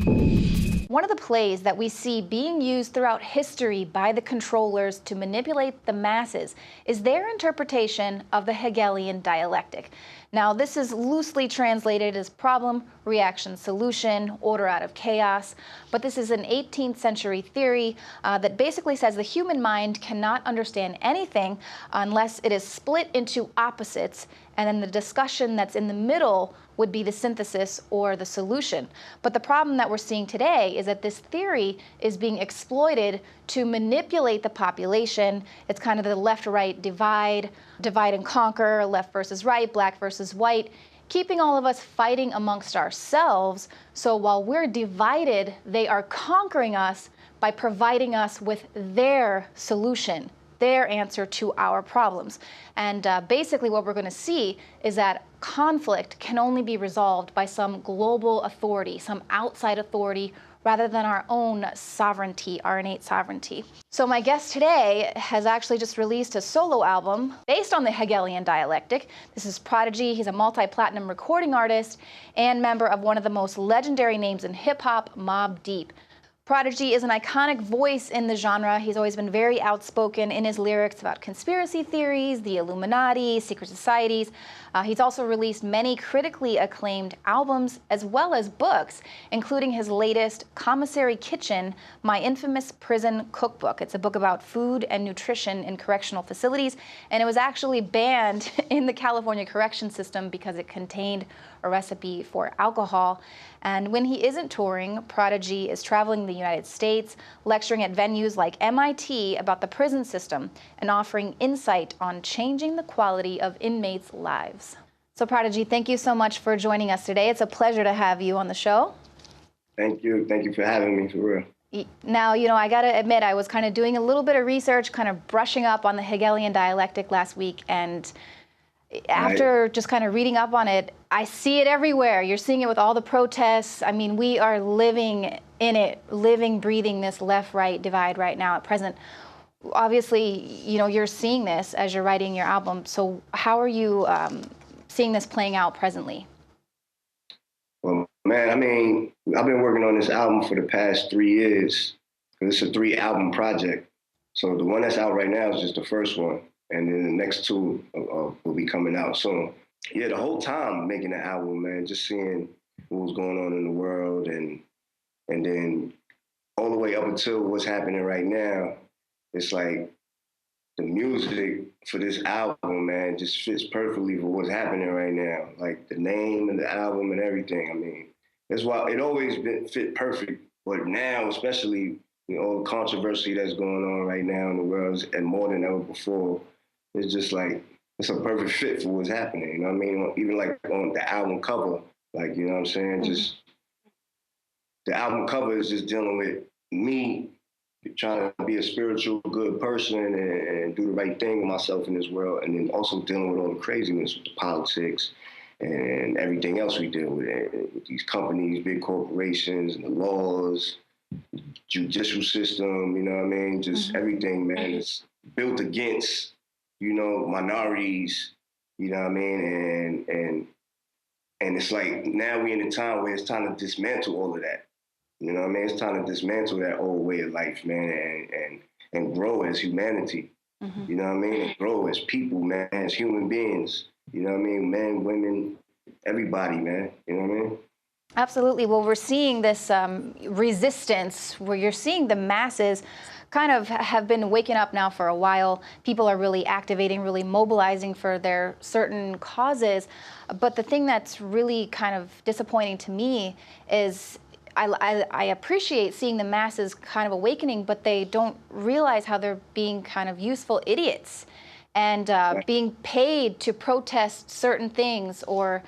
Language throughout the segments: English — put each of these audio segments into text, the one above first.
One of the plays that we see being used throughout history by the controllers to manipulate the masses is their interpretation of the Hegelian dialectic. Now, this is loosely translated as problem, reaction, solution, order out of chaos, but this is an 18th century theory that basically says the human mind cannot understand anything unless it is split into opposites, and then the discussion that's in the middle would be the synthesis or the solution. But the problem that we're seeing today is that this theory is being exploited to manipulate the population. It's kind of the left-right divide and conquer, left versus right, black versus white, keeping all of us fighting amongst ourselves. So while we're divided, they are conquering us by providing us with their solution, their answer to our problems. And basically what we're going to see is that conflict can only be resolved by some global authority, some outside authority, rather than our own sovereignty, our innate sovereignty. So my guest today has actually just released a solo album based on the Hegelian dialectic. This is Prodigy. He's a multi-platinum recording artist and member of one of the most legendary names in hip-hop, Mobb Deep. Prodigy is an iconic voice in the genre. He's always been very outspoken in his lyrics about conspiracy theories, the Illuminati, secret societies. He's also released many critically acclaimed albums as well as books, including his latest, Commissary Kitchen, My Infamous Prison Cookbook. It's a book about food and nutrition in correctional facilities, and it was actually banned in the California correction system because it contained a recipe for alcohol. And when he isn't touring, Prodigy is traveling the United States, lecturing at venues like MIT about the prison system and offering insight on changing the quality of inmates' lives. So Prodigy, thank you so much for joining us today. It's a pleasure to have you on the show. Thank you. Thank you for having me, for real. Now, I got to admit, I was kind of doing a little bit of research, kind of brushing up on the Hegelian dialectic last week, and after just kind of reading up on it, I see it everywhere. You're seeing it with all the protests. I mean, we are living in it, living, breathing this left-right divide right now at present. Obviously, you're seeing this as you're writing your album. So how are you seeing this playing out presently? Well, man, I mean, I've been working on this album for the past 3 years. It's a 3-album project. So the one that's out right now is just the first one. And then the next 2 will be coming out soon. Yeah, the whole time making the album, man, just seeing what was going on in the world and then all the way up until what's happening right now, it's like the music for this album, man, just fits perfectly for what's happening right now. Like the name and the album and everything. I mean, that's why it always been fit perfect. But now, especially, all the controversy that's going on right now in the world and more than ever before, it's just like, it's a perfect fit for what's happening, you know what I mean? Even like on the album cover, like, you know what I'm saying? Mm-hmm. Just, the album cover is just dealing with me trying to be a spiritual, good person and do the right thing with myself in this world, and then also dealing with all the craziness with the politics and everything else we deal with these companies, big corporations, and the laws, judicial system, you know what I mean? Just everything, man, is built against minorities, you know what I mean? And it's like now we're in a time where it's time to dismantle all of that. You know what I mean? It's time to dismantle that old way of life, man, and grow as humanity. Mm-hmm. You know what I mean? And grow as people, man, as human beings. You know what I mean? Men, women, everybody, man. You know what I mean? Absolutely. Well, we're seeing this resistance where you're seeing the masses kind of have been waking up now for a while. People are really activating, really mobilizing for their certain causes. But the thing that's really kind of disappointing to me is I appreciate seeing the masses kind of awakening, but they don't realize how they're being kind of useful idiots and being paid to protest certain things, or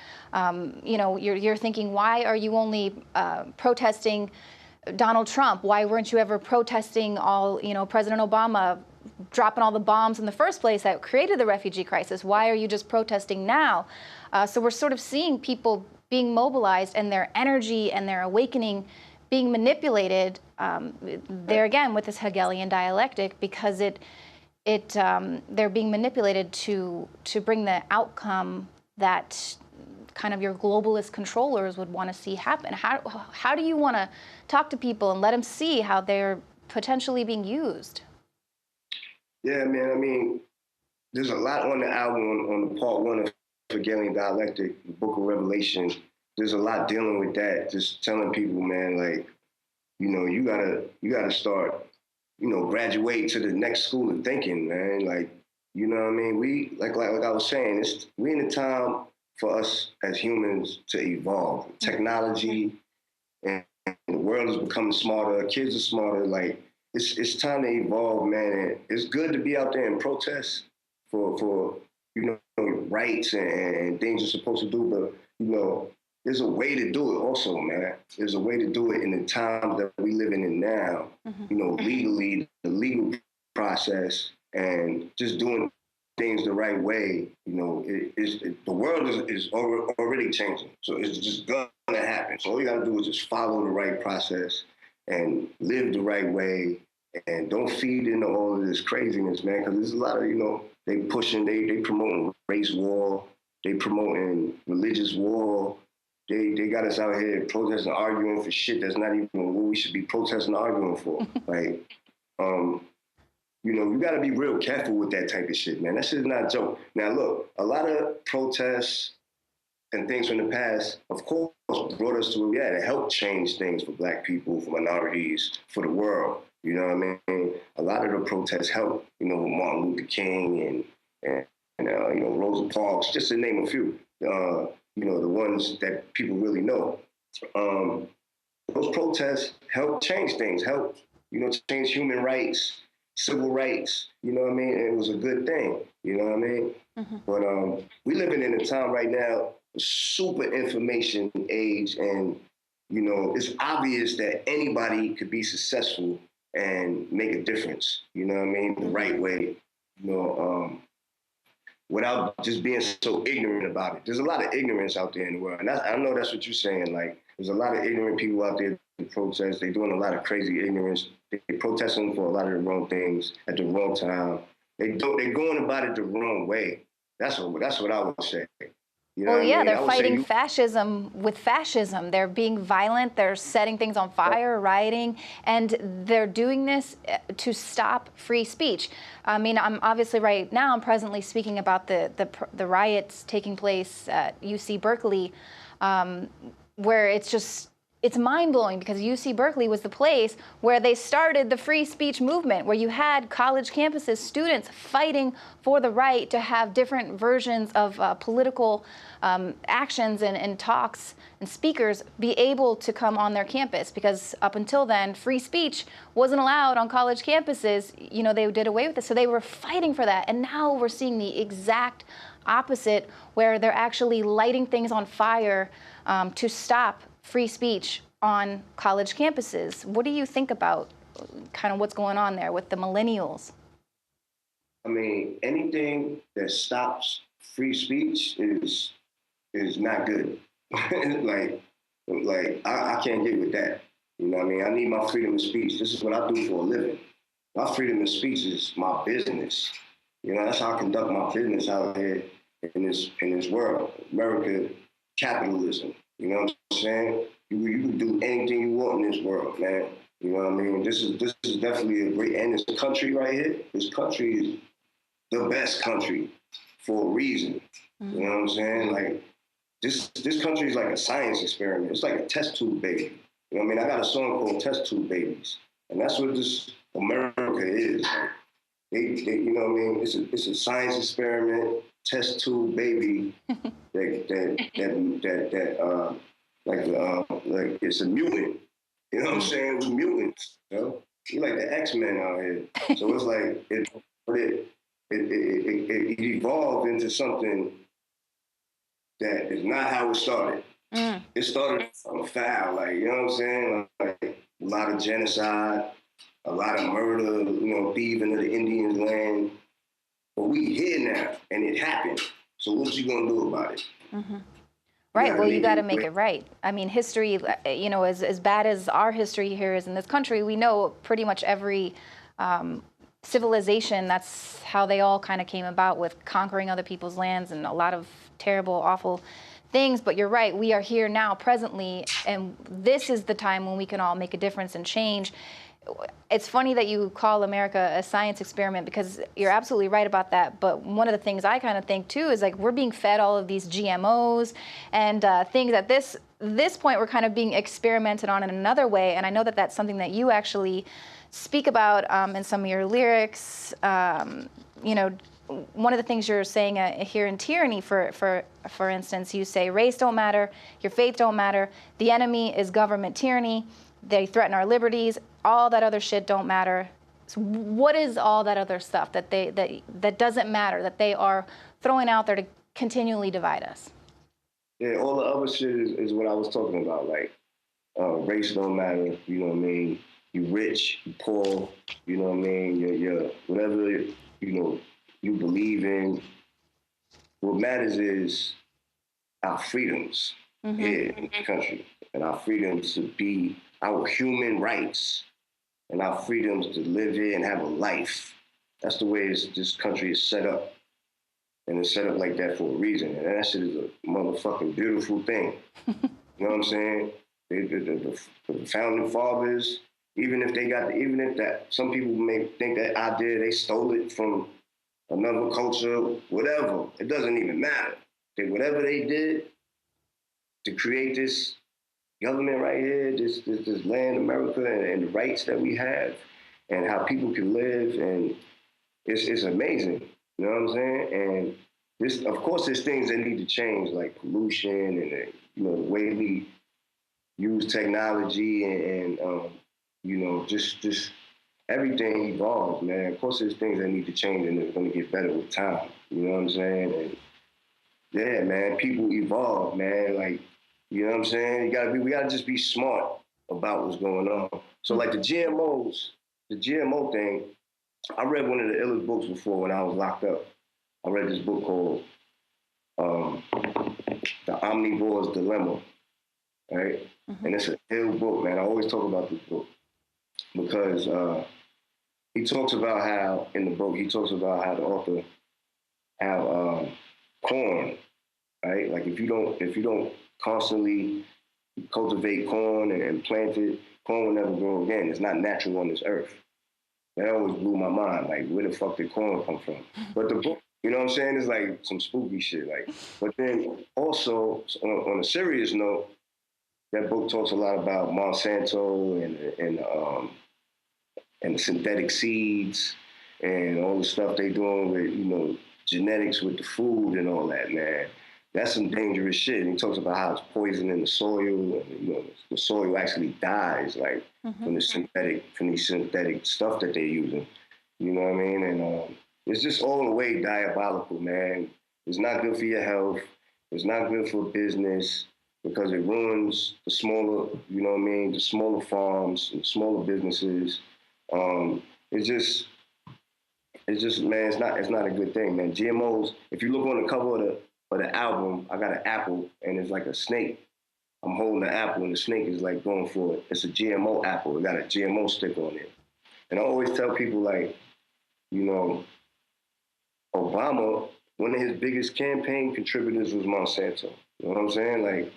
you're thinking, why are you only protesting Donald Trump? Why weren't you ever protesting President Obama dropping all the bombs in the first place that created the refugee crisis? Why are you just protesting now? So we're sort of seeing people being mobilized and their energy and their awakening being manipulated there again with this Hegelian dialectic, because they're being manipulated to bring the outcome that kind of your globalist controllers would want to see happen? How do you want to talk to people and let them see how they're potentially being used? Yeah, man. I mean, there's a lot on the album on the part one of Hegelian Dialectic, the Book of Revelation. There's a lot dealing with that. Just telling people, man, like, you know, you gotta start, you know, graduate to the next school of thinking, man. Like, you know what I mean? We like I was saying, we in a time for us as humans to evolve. Technology and the world is becoming smarter. Kids are smarter. Like, it's time to evolve, man. And it's good to be out there and protest for you know rights and things you're supposed to do, but you know there's a way to do it also, man. There's a way to do it in the times that we living in now. You know, legally, the legal process, and just doing things the right way. You know, the world is already changing, so it's just gonna happen. So all you gotta do is just follow the right process and live the right way, and don't feed into all of this craziness, man. Because there's a lot of, you know, they promoting race war, they promoting religious war. They got us out here protesting, arguing for shit that's not even what we should be protesting, arguing for. Like, you know, you got to be real careful with that type of shit, man. That shit's not a joke. Now, look, a lot of protests and things from the past, of course, brought us to, it helped change things for Black people, for minorities, for the world. You know what I mean? A lot of the protests helped, you know, with Martin Luther King and you know, Rosa Parks, just to name a few. You know, the ones that people really know. Those protests help change things, help, you know, change human rights, civil rights, you know what I mean? And it was a good thing, you know what I mean? But we living in a time right now, super information age, and, you know, it's obvious that anybody could be successful and make a difference, you know what I mean? The right way, you know, without just being so ignorant about it. There's a lot of ignorance out there in the world. And I know that's what you're saying. Like, there's a lot of ignorant people out there that protest. They're doing a lot of crazy ignorance. They're protesting for a lot of the wrong things at the wrong time. They're going about it the wrong way. That's what I would say. You know Well, what yeah, I mean? they're fighting fascism with fascism. They're being violent. They're setting things on fire, rioting, and they're doing this to stop free speech. I mean, I'm presently speaking about the riots taking place at UC Berkeley, where it's mind-blowing, because UC Berkeley was the place where they started the free speech movement, where you had college campuses, students fighting for the right to have different versions of political actions and talks and speakers be able to come on their campus, because up until then, free speech wasn't allowed on college campuses. You know, they did away with it. So they were fighting for that. And now we're seeing the exact opposite, where they're actually lighting things on fire to stop free speech on college campuses. What do you think about kind of what's going on there with the millennials? I mean, anything that stops free speech is not good. like I can't get with that. You know what I mean? I need my freedom of speech. This is what I do for a living. My freedom of speech is my business. You know, that's how I conduct my business out here in this world. America, capitalism. You know what I'm saying? You can do anything you want in this world, man. You know what I mean? This is definitely a great, and this country right here, this country is the best country for a reason. You know what I'm saying? Like, this country is like a science experiment. It's like a test tube baby. You know what I mean? I got a song called Test Tube Babies. And that's what this America is. Like, they you know what I mean? It's a science experiment, test tube baby like it's a mutant. You know what I'm saying? We're mutants. You know? We like the X-Men out here. So it's like it evolved into something that is not how it started. It started from foul, like, you know what I'm saying? Like a lot of genocide, a lot of murder, you know, thieving of the Indians' land. But we here now, and it happened. So what you gonna do about it? Right. Well, you got to make it right. I mean, history, you know, as bad as our history here is in this country, we know pretty much every civilization, that's how they all kind of came about, with conquering other people's lands and a lot of terrible, awful things. But you're right, we are here now presently, and this is the time when we can all make a difference and change. It's funny that you call America a science experiment, because you're absolutely right about that. But one of the things I kind of think too is like we're being fed all of these GMOs and things at this point we're kind of being experimented on in another way. And I know that that's something that you actually speak about in some of your lyrics. You know, one of the things you're saying here in Tyranny, for instance, you say race don't matter, your faith don't matter, the enemy is government tyranny, they threaten our liberties, all that other shit don't matter. So what is all that other stuff that doesn't matter, that they are throwing out there to continually divide us? Yeah, all the other shit is what I was talking about. Like, race don't matter, you know what I mean? You rich, you poor, you know what I mean? You're whatever, you know, you believe in. What matters is our freedoms here in this country, and our freedoms to be our human rights, and our freedoms to live here and have a life. That's the way this country is set up. And it's set up like that for a reason. And that shit is a motherfucking beautiful thing. You know what I'm saying? The founding fathers, even if that, some people may think that idea, they stole it from another culture, whatever. It doesn't even matter. Whatever they did to create this government right here, this land, America, and the rights that we have, and how people can live, and it's amazing. You know what I'm saying? And this, of course, there's things that need to change, like pollution and you know, the way we use technology and you know, just everything evolves, man. Of course, there's things that need to change, and it's going to get better with time. You know what I'm saying? And yeah, man, people evolve, man. Like, you know what I'm saying? We gotta just be smart about what's going on. So like the GMO thing, I read one of the illest books before when I was locked up. I read this book called The Omnivore's Dilemma, right? And it's an ill book, man. I always talk about this book because he talks about how, in the book, how the author, how corn, right? Like if you don't constantly cultivate corn and plant it, corn will never grow again. It's not natural on this earth. That always blew my mind. Like, where the fuck did corn come from? But the book, you know what I'm saying? It's like some spooky shit. Like, but then also on a serious note, that book talks a lot about Monsanto and the synthetic seeds and all the stuff they doing with, you know, genetics with the food and all that, man. That's some dangerous shit. And he talks about how it's poisoning the soil, and you know, the soil actually dies, like from these synthetic stuff that they're using. You know what I mean? And it's just all the way diabolical, man. It's not good for your health. It's not good for business because it ruins the smaller, you know what I mean, the smaller farms and smaller businesses. It's just, man, it's not a good thing, man. GMOs, if you look on the cover of the album, I got an apple and it's like a snake. I'm holding the apple and the snake is like going for it. It's a GMO apple. It got a GMO sticker on it. And I always tell people, like, you know, Obama, one of his biggest campaign contributors was Monsanto. You know what I'm saying? Like,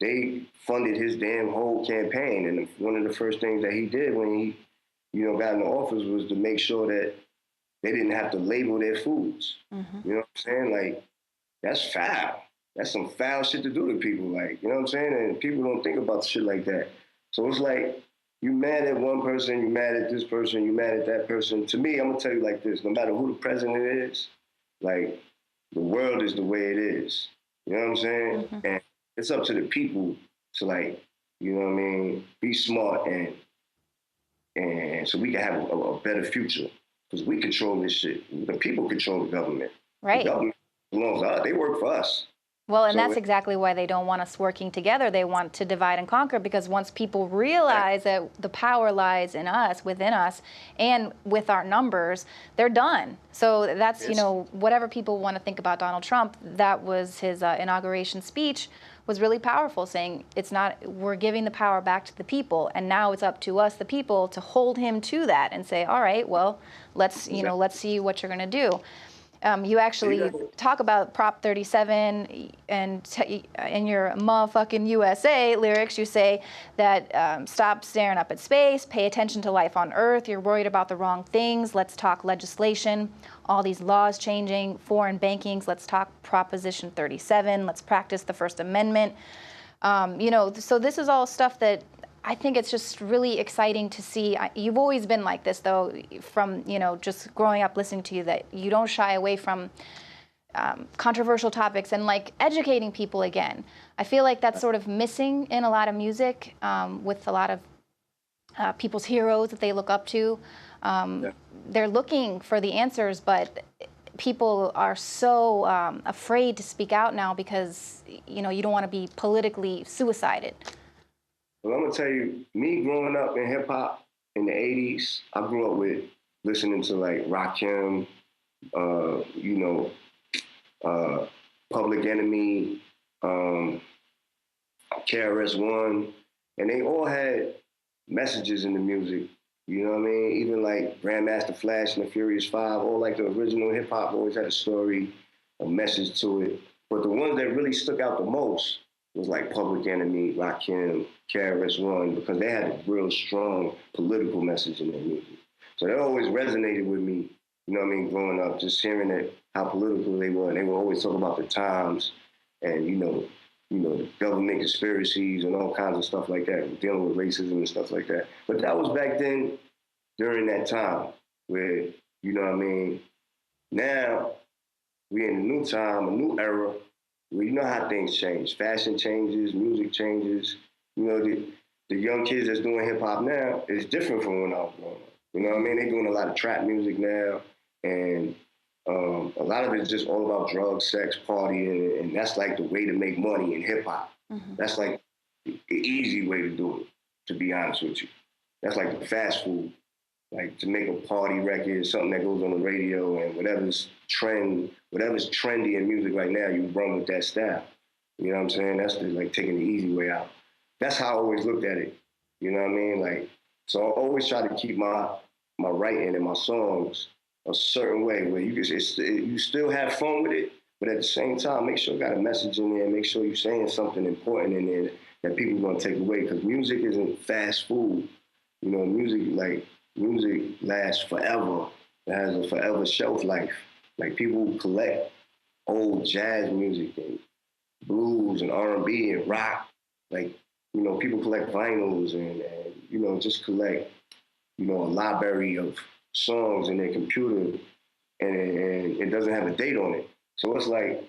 they funded his damn whole campaign. And one of the first things that he did when he, you know, got in the office was to make sure that they didn't have to label their foods. You know what I'm saying? Like, that's foul. That's some foul shit to do to people. Like, you know what I'm saying? And people don't think about shit like that. So it's like, you mad at one person, you mad at this person, you mad at that person. To me, I'm gonna tell you like this, no matter who the president is, like, the world is the way it is. You know what I'm saying? And it's up to the people to, like, you know what I mean, be smart and so we can have a better future. Because we control this shit. The people control the government. Right. The government belongs to us. They work for us. Well, and that's exactly why they don't want us working together. They want to divide and conquer, because once people realize that the power lies in us, within us, and with our numbers, they're done. So that's, you know, whatever people want to think about Donald Trump, that was his inauguration speech, was really powerful, saying it's not, we're giving the power back to the people, and now it's up to us, the people, to hold him to that and say, all right, well, let's, you know, let's see what you're going to do. You actually talk about Prop 37, and in your motherfucking USA lyrics, you say that stop staring up at space, pay attention to life on Earth. You're worried about the wrong things. Let's talk legislation, all these laws changing, foreign bankings. Let's talk Proposition 37. Let's practice the First Amendment. So this is all stuff that I think it's just really exciting to see. You've always been like this, though, from, just growing up listening to you, that you don't shy away from controversial topics and like educating people again. I feel like that's sort of missing in a lot of music, with a lot of people's heroes that they look up to. They're looking for the answers, but people are so afraid to speak out now because, you don't want to be politically suicided. Well, I'm gonna tell you, me growing up in hip hop in the '80s, I grew up with listening to like Rakim, Public Enemy, KRS-One, and they all had messages in the music. You know what I mean? Even like Grandmaster Flash and the Furious Five, all like the original hip hop always had a story, a message to it. But the ones that really stuck out the most was like Public Enemy, Rakim, KRS-One, because they had a real strong political message in their music. So that always resonated with me, growing up, just hearing that how political they were. And they would always talk about the times and, the government conspiracies and all kinds of stuff like that, dealing with racism and stuff like that. But that was back then, during that time where, now we're in a new time, a new era. Well, you know how things change. Fashion changes, music changes. The young kids that's doing hip hop now is different from when I was growing up. You know what I mean? They're doing a lot of trap music now, and a lot of it's just all about drugs, sex, partying, and that's like the way to make money in hip hop. Mm-hmm. That's like the easy way to do it, to be honest with you. That's like the fast food. Like to make a party record, something that goes on the radio, and whatever's trendy in music right now, you run with that style. You know what I'm saying? That's like taking the easy way out. That's how I always looked at it. You know what I mean? Like, so I always try to keep my writing and my songs a certain way where you still have fun with it, but at the same time, make sure you got a message in there, make sure you're saying something important in there that people are gonna take away, because music isn't fast food. Music lasts forever. It has a forever shelf life. Like people collect old jazz music and blues and R&B and rock. Like, people collect vinyls and just collect, a library of songs in their computer, and it doesn't have a date on it. So it's like,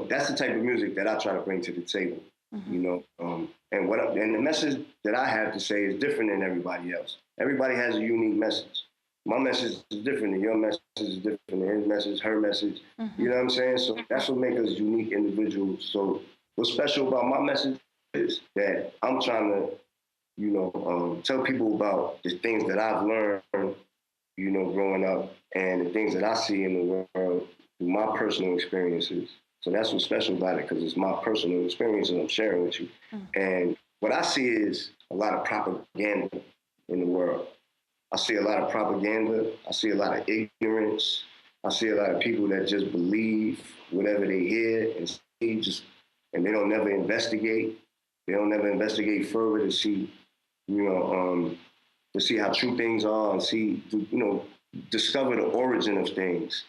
that's the type of music that I try to bring to the table. Mm-hmm. And the message that I have to say is different than everybody else. Everybody has a unique message. My message is different than your message is different than his message, her message. Mm-hmm. You know what I'm saying? So that's what makes us unique individuals. So what's special about my message is that I'm trying to, tell people about the things that I've learned, growing up, and the things that I see in the world through my personal experiences. So that's what's special about it, because it's my personal experiences I'm sharing with you. Mm-hmm. And what I see is a lot of propaganda in the world. I see a lot of propaganda. I see a lot of ignorance. I see a lot of people that just believe whatever they hear and see, and they don't never investigate. They don't never investigate further to see, to see how true things are and discover the origin of things.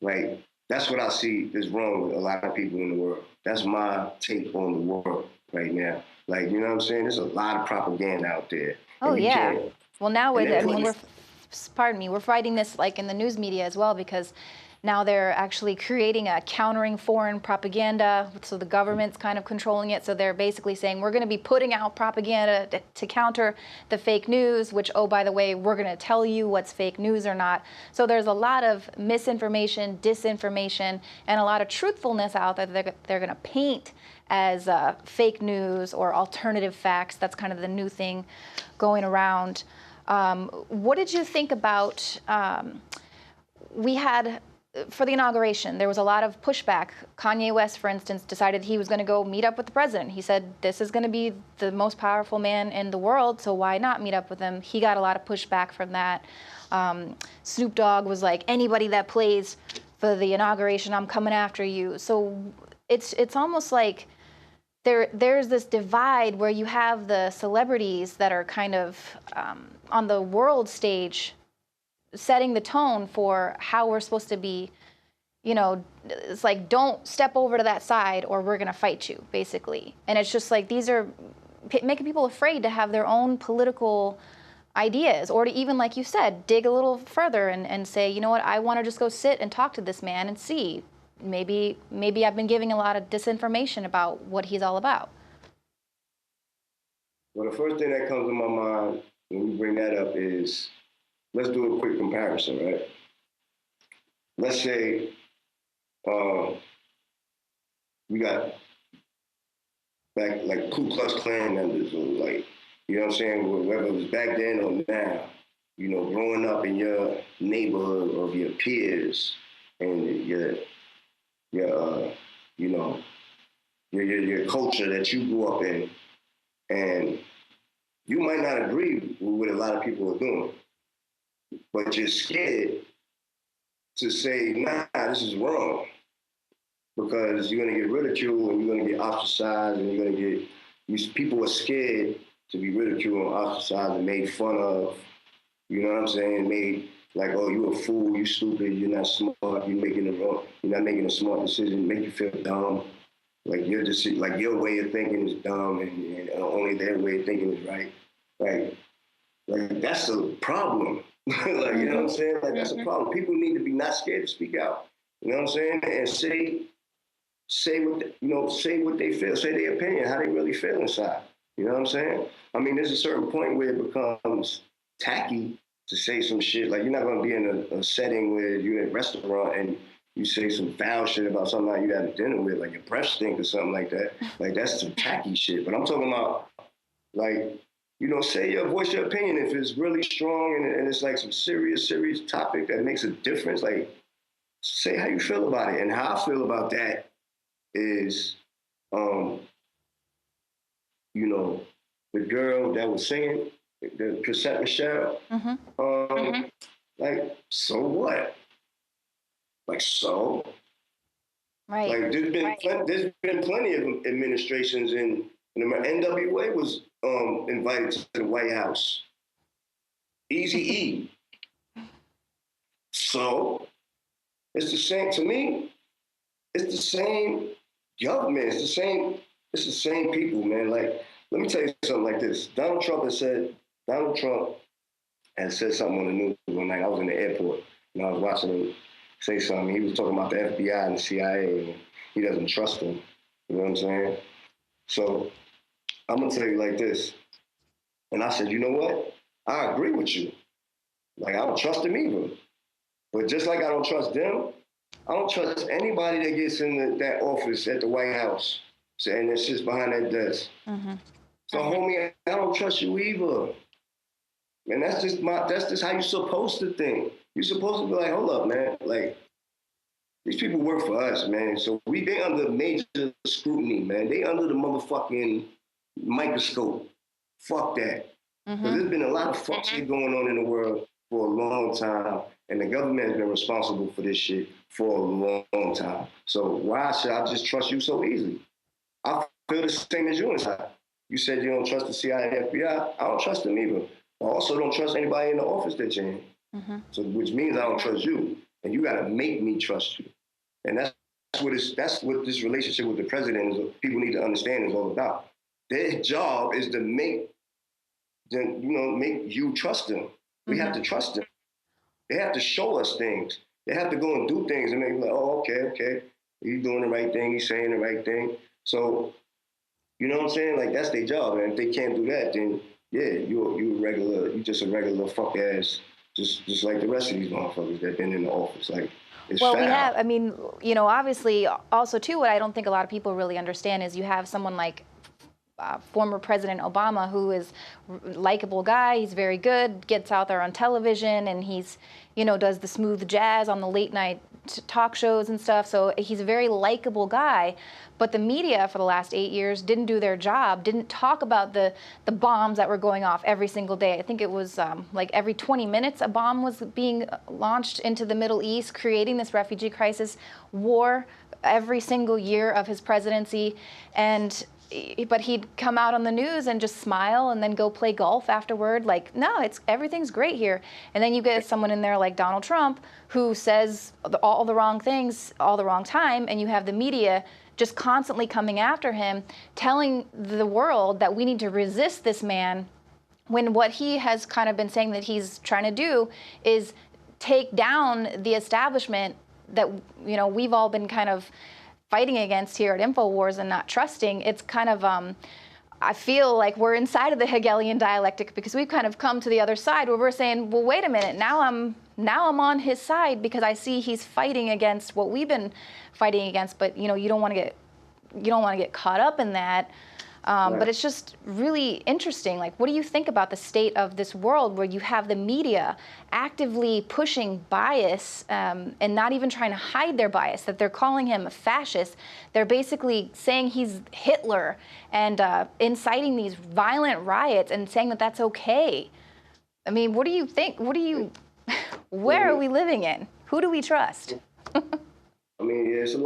Like, that's what I see is wrong with a lot of people in the world. That's my take on the world right now. Like, you know what I'm saying? There's a lot of propaganda out there. Oh, yeah. Well, now we're fighting this like in the news media as well, because now they're actually creating a countering foreign propaganda. So the government's kind of controlling it. So they're basically saying we're going to be putting out propaganda to counter the fake news, which, oh, by the way, we're going to tell you what's fake news or not. So there's a lot of misinformation, disinformation, and a lot of truthfulness out there that they're going to paint as fake news or alternative facts. That's kind of the new thing going around. What did you think about, we had for the inauguration, there was a lot of pushback. Kanye West, for instance, decided he was going to go meet up with the president. He said, this is going to be the most powerful man in the world, so why not meet up with him? He got a lot of pushback from that. Snoop Dogg was like, anybody that plays for the inauguration, I'm coming after you. So it's almost like there's this divide where you have the celebrities that are kind of on the world stage setting the tone for how we're supposed to be, it's like, don't step over to that side or we're going to fight you, basically. And it's just like, these are making people afraid to have their own political ideas, or to even, like you said, dig a little further and say, you know what, I want to just go sit and talk to this man and see. Maybe I've been giving a lot of disinformation about what he's all about. Well, the first thing that comes to my mind when we bring that up is, let's do a quick comparison, right? Let's say we got back like Ku Klux Klan members, or like, you know what I'm saying, whether it was back then or now, growing up in your neighborhood of your peers and your culture that you grew up in, and you might not agree with what a lot of people are doing, but you're scared to say, nah, this is wrong, because you're going to get ridiculed and you're going to get ostracized, and you're going to get, people are scared to be ridiculed and ostracized and made fun of, you know what I'm saying, made like, oh, you a fool, you stupid, you're not smart, you're not making a smart decision, make you feel dumb, like you're just, like your way of thinking is dumb, and only their way of thinking is right. Like that's a problem. Like, you know what I'm saying? Like, that's a problem. People need to be not scared to speak out. You know what I'm saying? And say what they feel, say their opinion, how they really feel inside. You know what I'm saying? I mean, there's a certain point where it becomes tacky to say some shit. Like, you're not gonna be in a setting where you're in a restaurant and you say some foul shit about somebody you had dinner with, like your breath stink or something like that. Like, that's some tacky shit. But I'm talking about, like, say voice your opinion if it's really strong and it's like some serious topic that makes a difference. Like, say how you feel about it. And how I feel about that is, the girl that was singing, the Cassette Michelle, like, so what? Like, so? Right. Like, there's been plenty of administrations in NWA was invited to the White House. Eazy-E. So it's the same to me. It's the same government. It's the same people, man. Like, let me tell you something like this. Donald Trump had said something on the news one night. I was in the airport and I was watching him say something. He was talking about the FBI and the CIA, and he doesn't trust them. You know what I'm saying? So I'm gonna tell you like this. And I said, you know what? I agree with you. Like, I don't trust them either. But just like I don't trust them, I don't trust anybody that gets in that office at the White House and that sits behind that desk. So, homie, I don't trust you either. And that's just how you're supposed to think. You're supposed to be like, hold up, man. Like, these people work for us, man. So they under major scrutiny, man. They under the motherfucking microscope. Fuck that. Because there's been a lot of fuck shit going on in the world for a long time, and the government has been responsible for this shit for a long time. So why should I just trust you so easily? I feel the same as you inside. You said you don't trust the CIA, FBI. I don't trust them either. I also don't trust anybody in the office that you're in. So, which means I don't trust you, and you got to make me trust you. And that's what this relationship with the president is. People need to understand is all about. Their job is to make you trust them. We have to trust them. They have to show us things. They have to go and do things and make like, oh, okay, he's doing the right thing, he's saying the right thing. So, you know what I'm saying? Like, that's their job. And if they can't do that, then yeah, you just a regular fuck ass, just like the rest of these motherfuckers that been in the office. Like, it's well, foul. we have, I mean, obviously, also too, what I don't think a lot of people really understand is you have someone like former President Obama, who is a likable guy. He's very good, gets out there on television, and he's, does the smooth jazz on the late night talk shows and stuff. So he's a very likable guy. But the media for the last 8 years didn't do their job, didn't talk about the bombs that were going off every single day. I think it was like every 20 minutes a bomb was being launched into the Middle East, creating this refugee crisis, war every single year of his presidency. But he'd come out on the news and just smile and then go play golf afterward. Like, no, everything's great here. And then you get someone in there like Donald Trump who says all the wrong things all the wrong time, and you have the media just constantly coming after him, telling the world that we need to resist this man, when what he has kind of been saying that he's trying to do is take down the establishment that, you know, we've all been kind of fighting against here at Infowars and not trusting. It's kind of, I feel like we're inside of the Hegelian dialectic, because we've kind of come to the other side where we're saying, well, wait a minute, now I'm on his side because I see he's fighting against what we've been fighting against. But you know, you don't want to get caught up in that. Right. But it's just really interesting. Like, what do you think about the state of this world where you have the media actively pushing bias and not even trying to hide their bias, that they're calling him a fascist? They're basically saying he's Hitler and inciting these violent riots and saying that that's okay. I mean, what do you think? Where are we living in? Who do we trust? I mean, yeah, it's a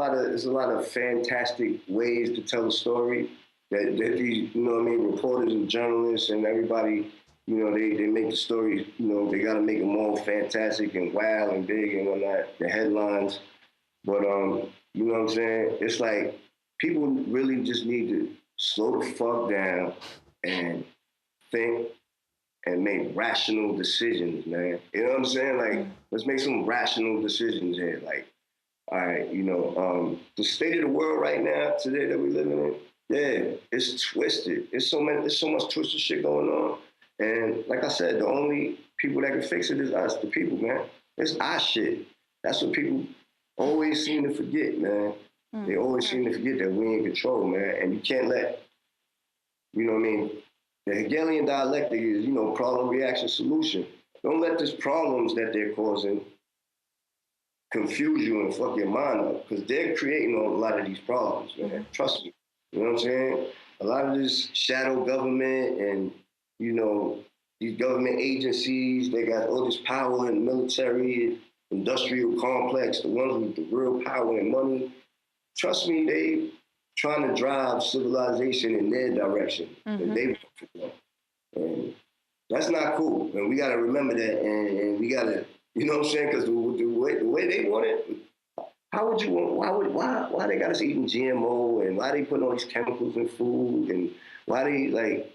lot of fantastic ways to tell a story. That these, you know what I mean, reporters and journalists and everybody, you know, they make the story, you know, they got to make them all fantastic and wow and big and whatnot, the headlines. But, you know what I'm saying? It's like people really just need to slow the fuck down and think and make rational decisions, man. You know what I'm saying? Like, let's make some rational decisions here. Like, all right, you know, the state of the world right now, today that we're living in, yeah, it's twisted. There's so much twisted shit going on. And like I said, the only people that can fix it is us, the people, man. It's our shit. That's what people always seem to forget, man. They always seem to forget that we in control, man. And you can't let, you know what I mean? The Hegelian Dialectic is, you know, problem, reaction, solution. Don't let these problems that they're causing confuse you and fuck your mind up, because they're creating a lot of these problems, man. Trust me. You know what I'm saying? A lot of this shadow government and, you know, these government agencies, they got all this power in the military, industrial complex, the ones with the real power and money. Trust me, they trying to drive civilization in their direction. And they, and that's not cool. And we got to remember that. And we got to, you know what I'm saying? Because the way they want it, how would you want, why they got us eating GMO, and why they putting all these chemicals in food, and why they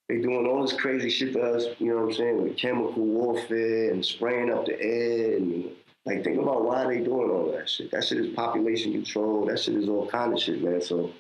doing all this crazy shit to us, you know what I'm saying, with chemical warfare and spraying up the air, and like, think about why they doing all that shit. That shit is population control. That shit is all kind of shit, man. So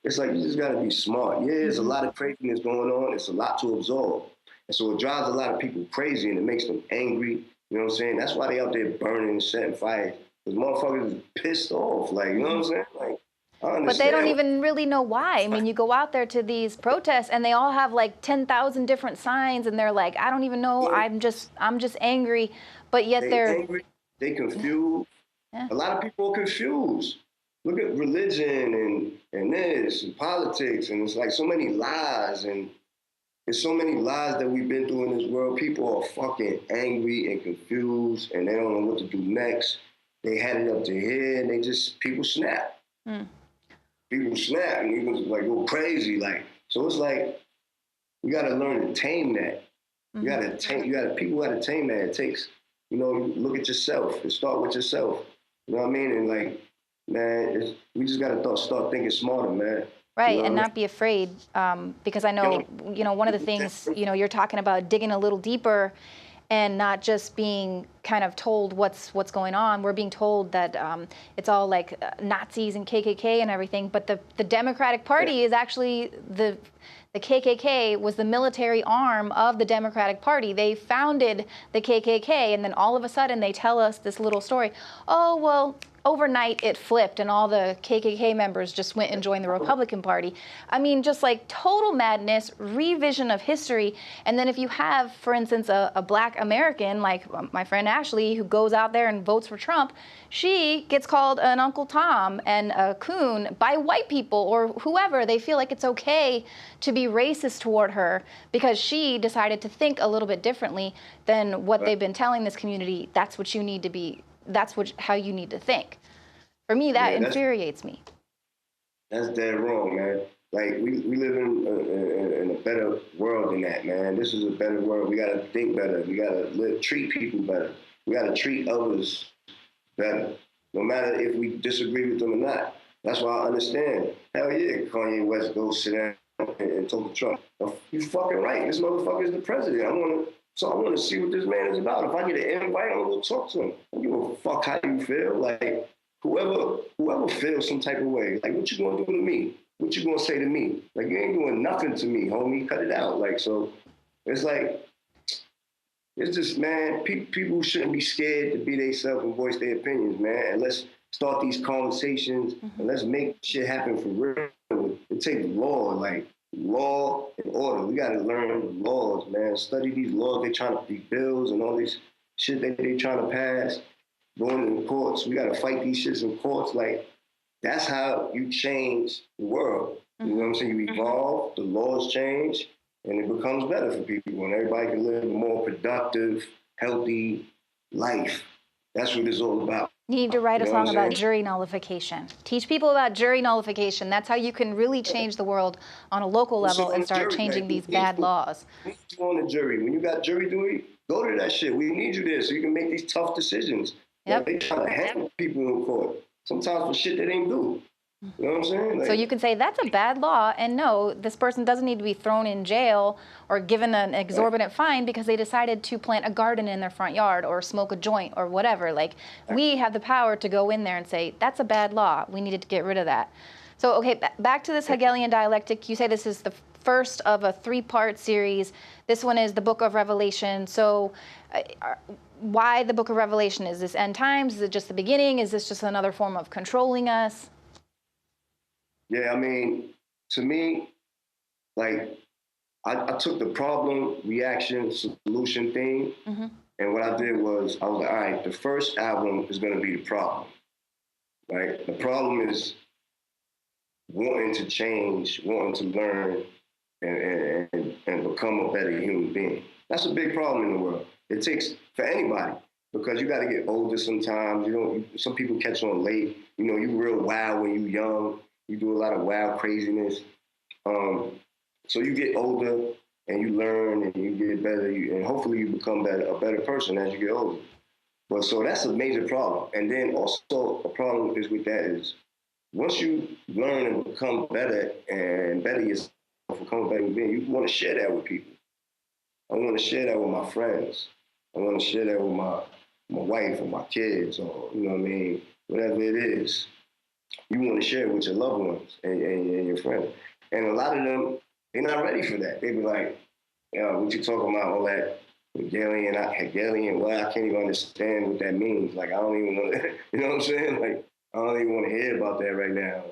it's like, you just gotta be smart. Yeah, there's a lot of craziness going on. It's a lot to absorb. And so it drives a lot of people crazy, and it makes them angry. You know what I'm saying? That's why they out there burning and setting fires. Because motherfuckers is pissed off. Like, you know what I'm saying? Like, I understand. But they don't even really know why. I mean, you go out there to these protests and they all have like 10,000 different signs, and they're like, I don't even know. Yeah. I'm just angry. But yet they're angry. They confused. Yeah. A lot of people are confused. Look at religion and this and politics, and it's like so many lies, and there's so many lies that we've been through in this world. People are fucking angry and confused, and they don't know what to do next. They had it up to here, and people snap. People snap, and we was like go crazy. Like, so it's like, we gotta learn to tame that. People gotta tame that. It takes, you know, look at yourself and start with yourself. You know what I mean? And like, man, we just gotta start thinking smarter, man. Right, you know and not be afraid, because I know, you know, one of the things, you know, you're talking about digging a little deeper and not just being kind of told what's going on. We're being told that it's all like Nazis and KKK and everything, but the Democratic Party is actually the KKK was the military arm of the Democratic Party. They founded the KKK, and then all of a sudden they tell us this little story. Oh, well, overnight it flipped and all the KKK members just went and joined the Republican Party. I mean, just like total madness, revision of history. And then if you have, for instance, a black American like my friend Ashley who goes out there and votes for Trump, she gets called an Uncle Tom and a coon by white people or whoever. They feel like it's okay to be racist toward her because she decided to think a little bit differently than what they've been telling this community. That's what you need to be. That's how you need to think. For me, that infuriates me. That's dead wrong, man. Like, we live in a better world than that, man. This is a better world. We got to think better. We got to treat people better. We got to treat others better, no matter if we disagree with them or not. That's why I understand. Hell yeah, Kanye West goes sit down and talk to Trump. You fucking right. This motherfucker is the president. I want to see what this man is about. If I get an invite, I'm gonna go talk to him. I don't give a fuck how you feel. Like, whoever feels some type of way, like, what you gonna do to me? What you gonna say to me? Like, you ain't doing nothing to me, homie. Cut it out. Like, so it's like, it's just, man, people shouldn't be scared to be themselves and voice their opinions, man. And let's start these conversations and let's make shit happen for real. It takes law and order. We gotta learn laws, man. Study these laws. They trying to these bills and all this shit that they trying to pass, going in courts. We gotta fight these shits in courts. Like, that's how you change the world. You know what I'm saying? You evolve, the laws change, and it becomes better for people, and everybody can live a more productive, healthy life. That's what it's all about. You need to write a song about jury nullification. Teach people about jury nullification. That's how you can really change the world on a local level and start changing these bad laws. We need you on the jury. When you got jury duty, go to that shit. We need you there so you can make these tough decisions. Yep. They trying to handle people in court, sometimes for shit they didn't do. You know what I'm saying? Like, so you can say that's a bad law, and no, this person doesn't need to be thrown in jail or given an exorbitant fine because they decided to plant a garden in their front yard or smoke a joint or whatever. Like, we have the power to go in there and say, that's a bad law. We needed to get rid of that. So, okay, back to this Hegelian dialectic. You say this is the first of a 3-part series. This one is the Book of Revelation. So why the Book of Revelation? Is this end times? Is it just the beginning? Is this just another form of controlling us? Yeah, I mean, to me, like, I took the problem, reaction, solution thing, and what I did was, I was like, all right, the first album is going to be the problem, right? The problem is wanting to change, wanting to learn, and become a better human being. That's a big problem in the world. It takes, for anybody, because you got to get older sometimes. Some people catch on late. You real wild when you young. You do a lot of wild craziness. So you get older and you learn and you get better, and hopefully you become a better person as you get older. But so that's a major problem. And then also a problem is with that is once you learn and become better and better yourself, become a better being, you want to share that with people. I want to share that with my friends. I want to share that with my wife or my kids or, you know what I mean, whatever it is. You want to share it with your loved ones and your friends. And a lot of them, they're not ready for that. They be like, what you talking about, all that Hegelian, well, I can't even understand what that means. Like, I don't even know that. You know what I'm saying? Like, I don't even want to hear about that right now.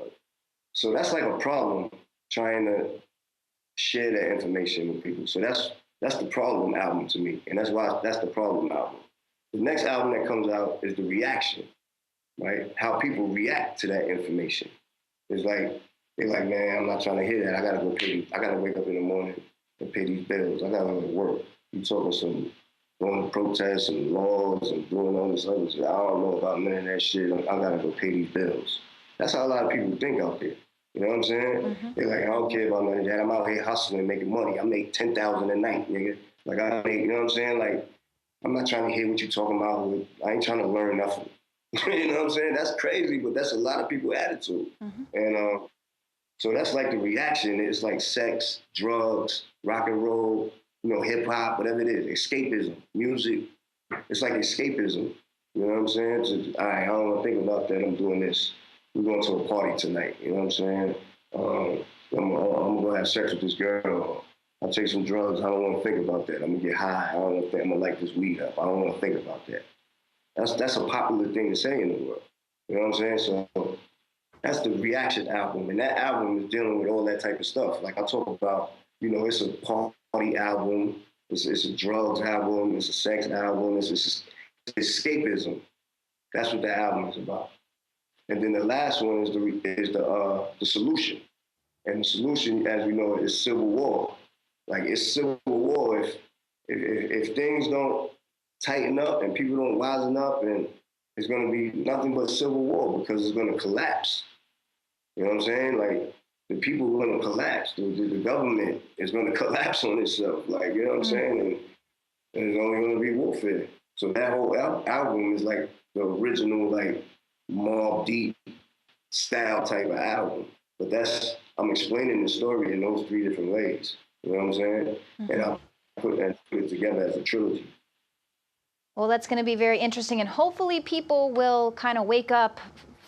So that's like a problem, trying to share that information with people. So that's the problem album to me. And that's the problem album. The next album that comes out is the reaction. Right? How people react to that information. It's like, they're like, man, I'm not trying to hear that. I gotta wake up in the morning and pay these bills. I gotta go to work. You talking going to protests and laws and doing all this other shit. I don't know about none of that shit. I gotta go pay these bills. That's how a lot of people think out there. You know what I'm saying? They're like, I don't care about none of that. I'm out here hustling, making money. I make $10,000 a night, nigga. Like, you know what I'm saying? Like, I'm not trying to hear what you talking about. I ain't trying to learn nothing. You know what I'm saying? That's crazy, but that's a lot of people's attitude. And so that's like the reaction. It's like sex, drugs, rock and roll, hip hop, whatever it is, escapism, music. It's like escapism. You know what I'm saying? All right, I don't want to think about that. I'm doing this. We're going to a party tonight. You know what I'm saying? I'm going to have sex with this girl. I'll take some drugs. I don't want to think about that. I'm going to get high. I don't want to think. I'm going to light this weed up. I don't want to think about that. That's a popular thing to say in the world. You know what I'm saying? So that's the Reaction album. And that album is dealing with all that type of stuff. Like I talk about, you know, it's a party album, it's a drugs album, it's a sex album, it's escapism. That's what that album is about. And then the last one is the solution. And the solution, as we know, is civil war. Like it's civil war if things don't tighten up and people don't wisen up, and it's going to be nothing but civil war because it's going to collapse. You know what I'm saying? Like the people are going to collapse. The government is going to collapse on itself. Like, you know what I'm saying? And it's only going to be warfare. So that whole album is like the original, like Mobb Deep style type of album. But I'm explaining the story in those 3 different ways. You know what I'm saying? And I put it together as a trilogy. Well, that's going to be very interesting, and hopefully people will kind of wake up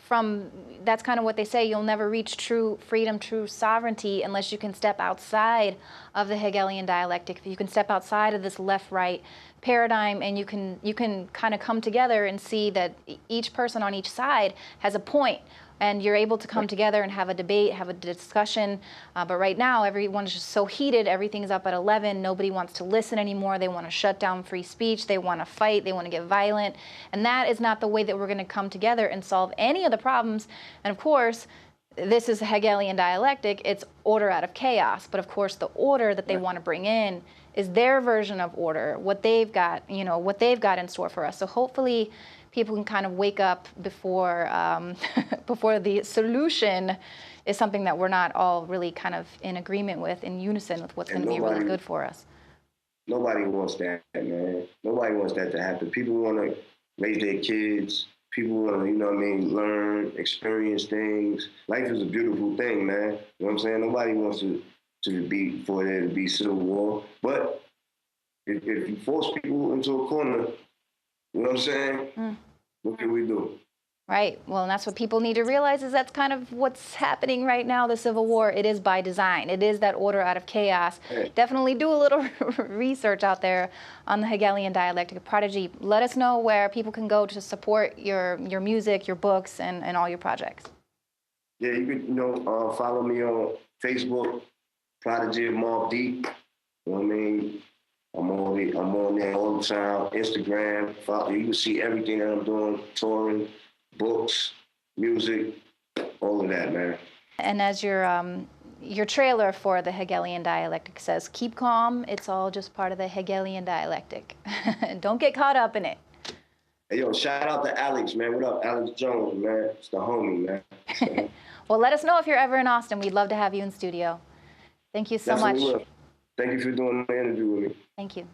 from, that's kind of what they say, you'll never reach true freedom, true sovereignty unless you can step outside of the Hegelian dialectic. If you can step outside of this left-right paradigm, and you can kind of come together and see that each person on each side has a point, and you're able to come together and have a debate, have a discussion. But right now, everyone's just so heated. Everything's up at 11. Nobody wants to listen anymore. They want to shut down free speech. They want to fight. They want to get violent. And that is not the way that we're going to come together and solve any of the problems. And of course, this is a Hegelian dialectic. It's order out of chaos. But of course, the order that they want to bring in is their version of order, what they've got, you know, what they've got in store for us. So hopefully people can kind of wake up before before the solution is something that we're not all really kind of in agreement with, in unison with what's going to be really good for us. Nobody wants that, man. Nobody wants that to happen. People want to raise their kids. People want to, you know what I mean, learn, experience things. Life is a beautiful thing, man. You know what I'm saying? Nobody wants to be for there to be civil war. But if you force people into a corner, you know what I'm saying? What can we do? Right. Well, and that's what people need to realize, is that's kind of what's happening right now, the Civil War. It is by design. It is that order out of chaos. Hey. Definitely do a little research out there on the Hegelian dialectic. Prodigy, let us know where people can go to support your music, your books, and all your projects. Yeah, you can, you know, follow me on Facebook, Prodigy of Mobb Deep. You know what I mean? I'm on there all the time. Instagram, you can see everything that I'm doing, touring, books, music, all of that, man. And as your trailer for the Hegelian dialectic says, keep calm, it's all just part of the Hegelian dialectic. Don't get caught up in it. Hey, yo, shout out to Alex, man. What up, Alex Jones, man? It's the homie, man. Well, let us know if you're ever in Austin. We'd love to have you in studio. Thank you so much. Will. Thank you for doing the interview with me. Thank you.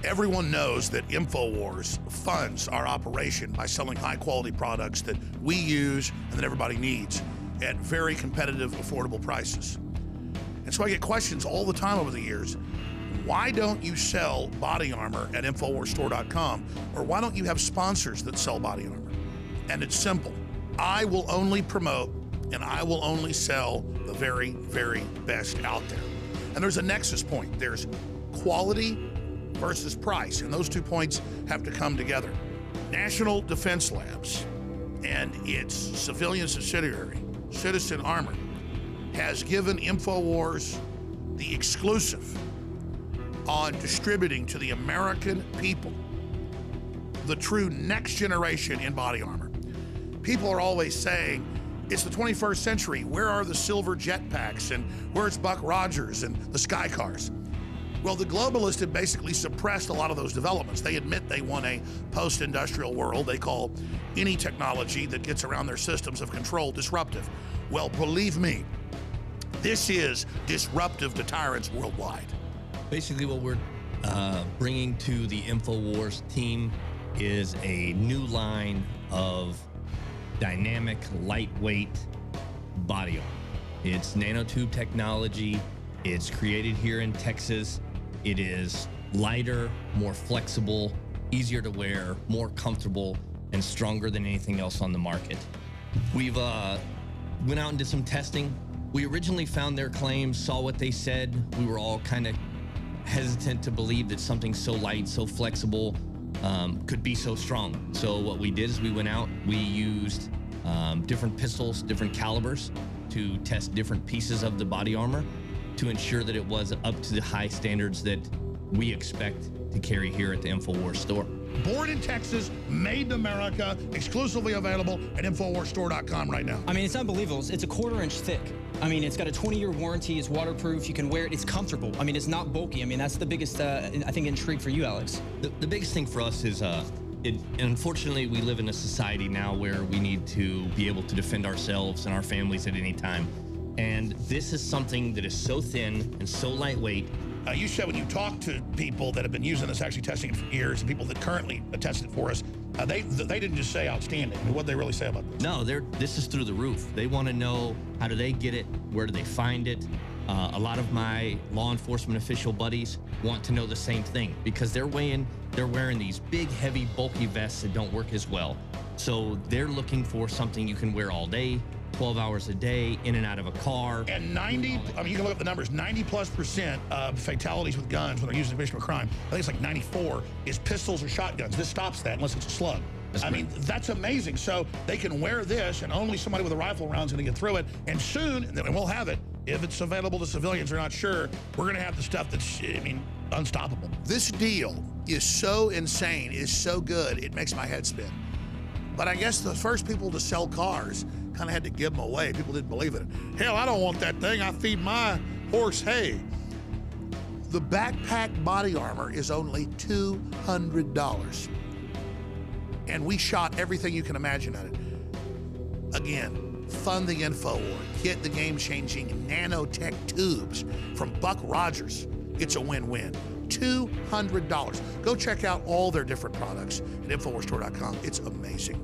Everyone knows that Infowars funds our operation by selling high-quality products that we use and that everybody needs at very competitive, affordable prices. And so I get questions all the time over the years. Why don't you sell body armor at InfoWarsStore.com? Or why don't you have sponsors that sell body armor? And it's simple. I will only promote and I will only sell the very, very best out there. And there's a nexus point. There's quality versus price, and those 2 points have to come together. National Defense Labs and its civilian subsidiary, Citizen Armor, has given Infowars the exclusive on distributing to the American people the true next generation in body armor. People are always saying, it's the 21st century, where are the silver jetpacks, and where's Buck Rogers and the sky cars? Well, the globalists have basically suppressed a lot of those developments. They admit they want a post-industrial world. They call any technology that gets around their systems of control disruptive. Well, believe me, this is disruptive to tyrants worldwide. Basically, what we're bringing to the Infowars team is a new line of dynamic, lightweight body armor. It's nanotube technology. It's created here in Texas. It is lighter, more flexible, easier to wear, more comfortable, and stronger than anything else on the market. We've went out and did some testing. We originally found their claims, saw what they said. We were all kind of hesitant to believe that something so light, so flexible, could be so strong. So what we did is we went out, we used different pistols, different calibers to test different pieces of the body armor to ensure that it was up to the high standards that we expect to carry here at the Infowars store. Born in Texas, made in America, exclusively available at InfoWarsStore.com right now. I mean, it's unbelievable. It's a 1/4 inch thick. I mean, it's got a 20-year warranty. It's waterproof. You can wear it. It's comfortable. I mean, it's not bulky. I mean, that's the biggest, I think, intrigue for you, Alex. The biggest thing for us is, unfortunately, we live in a society now where we need to be able to defend ourselves and our families at any time. And this is something that is so thin and so lightweight. You said when you talk to people that have been using this, actually testing it for years, and people that currently tested it for us, they didn't just say outstanding. I mean, what did they really say about this? No, this is through the roof. They want to know, how do they get it? Where do they find it? A lot of my law enforcement official buddies want to know the same thing because they're wearing these big, heavy, bulky vests that don't work as well. So they're looking for something you can wear all day, 12 hours a day, in and out of a car. And 90, I mean, you can look up the numbers, 90+% of fatalities with guns when they're used in commission of a crime, I think it's like 94, is pistols or shotguns. This stops that unless it's a slug. I mean, that's amazing. So they can wear this and only somebody with a rifle around is gonna get through it. And soon, and we'll have it, if it's available to civilians, we're not sure, we're gonna have the stuff that's, I mean, unstoppable. This deal is so insane, is so good, it makes my head spin. But I guess the first people to sell cars kind of had to give them away. People didn't believe in it. Hell, I don't want that thing. I feed my horse hay. The backpack body armor is only $200. And we shot everything you can imagine at it. Again, fund the InfoWar. Get the game-changing nanotech tubes from Buck Rogers. It's a win-win. $200. Go check out all their different products at InfoWarsStore.com. It's amazing.